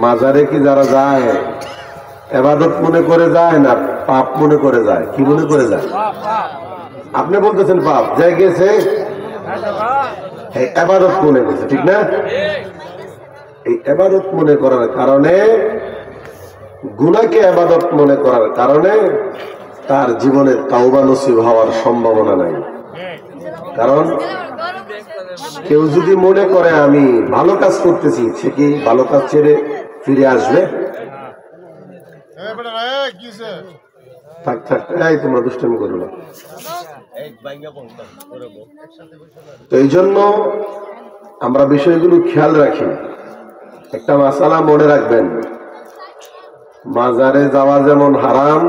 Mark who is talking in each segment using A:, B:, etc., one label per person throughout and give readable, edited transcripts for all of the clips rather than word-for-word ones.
A: মাজারে কি যারা যায় ইবাদত মনে করে যায় না পাপ মনে করে যায়? কি মনে করে যায়? আপনি বলতেছেন পাপ, যাই গেছে ইবাদত মনে করছে, ঠিক না? এই ইবাদত মনে করার কারণে, গুনাহকে ইবাদত মনে করার কারণে তার জীবনে তাওবা নসিব হওয়ার সম্ভাবনা নাই। কারণ কেউ যদি মনে করে আমি ভালো কাজ করতেছি, সে কি ভালো কাজ ছেড়ে ফিরে আসবে? থাক থাক, তোমরা দুষ্টামি করো না। তো এই জন্য আমরা বিষয়গুলো খেয়াল রাখি। একটা মাসালা মনে রাখবেন, মাজারে যাওয়া যেমন হারাম,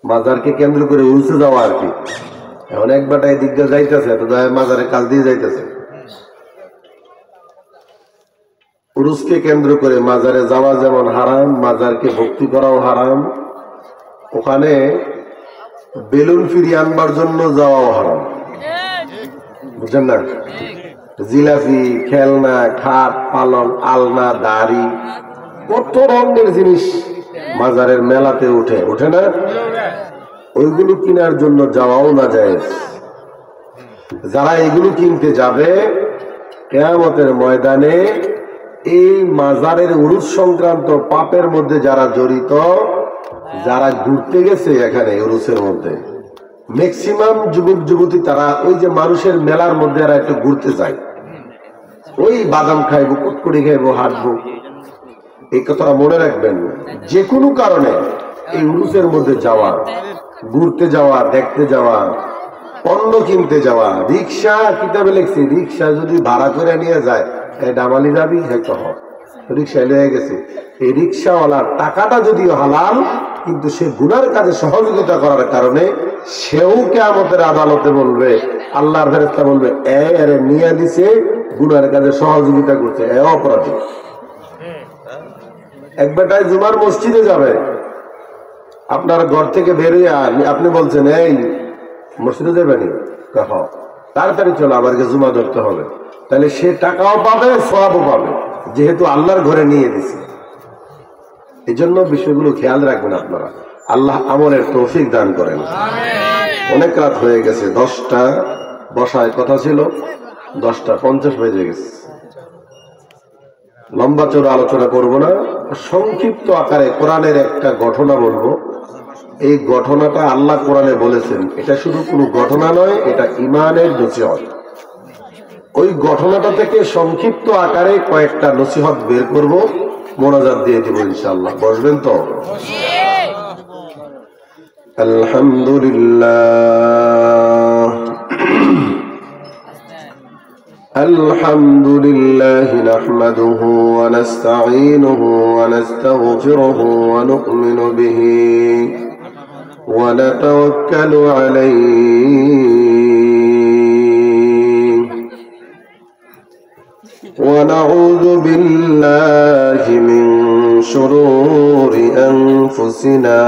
A: মাজারকে কেন্দ্র করে উলসে যাওয়া আর কি। এখন এক বেটা এদিক দিয়ে যাইতেছে, তো মাজারে কাজ দিয়ে যাইতেছে। উরুসকে কেন্দ্র করে মাজারে যাওয়া যেমন হারাম, মাজারকে ভক্তি করাও হারাম। ওখানে বেলুন ফিরিয়ে আনবার জন্য যাওয়াও হারাম, বুঝছেন না? জিলাপি, খেলনা, খাট, পালন, আলনা, দাড়ি, কত রঙের জিনিস মাজারের মেলাতে ওঠে না? ওইগুলো কেনার জন্য যাওয়াও না যায়। যারা এগুলো কিনতে যাবে, কিয়ামতের ময়দানে এই মাজারের উরুস সংক্রান্ত পাপের মধ্যে যারা জড়িত, যারা ঘুরতে গেছে এখানে উরুসের মধ্যে, ম্যাক্সিমাম যুবক যুবতী তারা ওই যে মানুষের মেলার মধ্যে এরা একটু ঘুরতে যায়, ওই বাদাম খাইবো, কুটকুড়ি খাইবো, হাঁটবো। এই কথাটা মনে রাখবেন, যে কোনো কারণে এই উরুসের মধ্যে যাওয়া, ঘুরতে যাওয়া, দেখতে যাওয়া, পণ্য কিনতে যাওয়া, রিক্সা, কিতাবে লিখছি রিক্সা যদি ভাড়া করে নিয়ে যায়, ডামালি যাবি, হয়তো রিক্সা লয়ে গেছে, এই রিক্সাওয়ালার টাকাটা যদিও হালাল, কিন্তু সে গুনার কাজে সহযোগিতা করার কারণে সেও কিয়ামতের আদালতে বলবে, আল্লাহর ফেরেশতা বলবে, এরে নিয়ে দিছে, গুনার কাজে সহযোগিতা করছে, এ অপরাধী। এক বেটায় জুমার মসজিদে যাবে, আপনার ঘর থেকে বেরিয়ে আপনি বলছেন এই মসজিদে যাবেনি, তাড়াতাড়ি চলো, আমাকে জুমা ধরতে হবে। তাহলে সে টাকাও পাবে, সওয়াবও পাবে, যেহেতু আল্লাহর ঘরে নিয়ে দিছে। এই জন্য বিষয়গুলো খেয়াল রাখবেন আপনারা। আল্লাহ আমলের তৌফিক দান করেন। অনেক রাত হয়ে গেছে, 10টা বসায় কথা ছিল, 10:50 বেজে গেছে। লম্বা চড়া আলোচনা করব না, সংক্ষিপ্ত আকারে কোরআনের একটা ঘটনা বলবো। এই ঘটনাটা আল্লাহ কোরআনে বলেছেন, এটা শুধু কোনো ঘটনা নয়, এটা ঈমানের নসিহত। ওই ঘটনাটা থেকে সংক্ষিপ্ত আকারে কয়েকটা নসিহত বের করব, মোনাজাত দিয়ে দিব ইনশাআল্লাহ। বসবেন তো? আলহামদুলিল্লাহ, আলহামদুলিল্লাহি নাহমাদুহু ওয়া নাস্তাঈনুহু ওয়া নাস্তাগফিরুহু ওয়া নু'মিনু বিহি ওয়া নাতাওয়াক্কালু আলাইহি ونعوذ بالله من شرور أنفسنا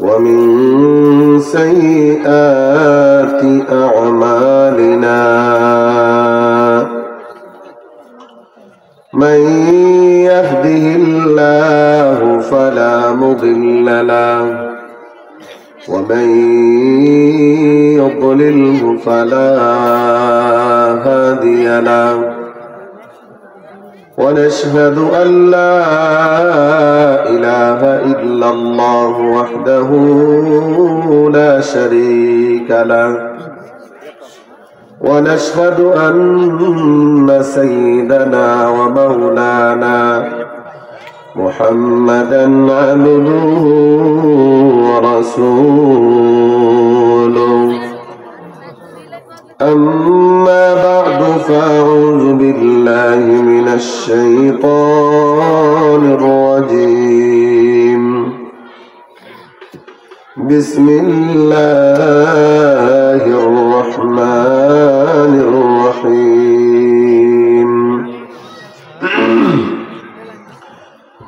A: ومن سيئات أعمالنا من يهده الله فلا مضل له ومن يضلله فلا هادي له ونشهد أن لا إله إلا الله وحده لا شريك له ونشهد أن سيدنا ومولانا محمدا عبده ورسوله أما بعد فأعوذ بالله من الشيطان الرجيم بسم الله الرحمن الرحيم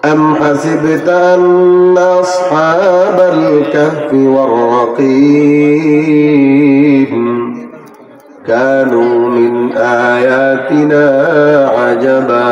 A: أم حسبت أن أصحاب الكهف والرقيم كانوا من آياتنا عجبا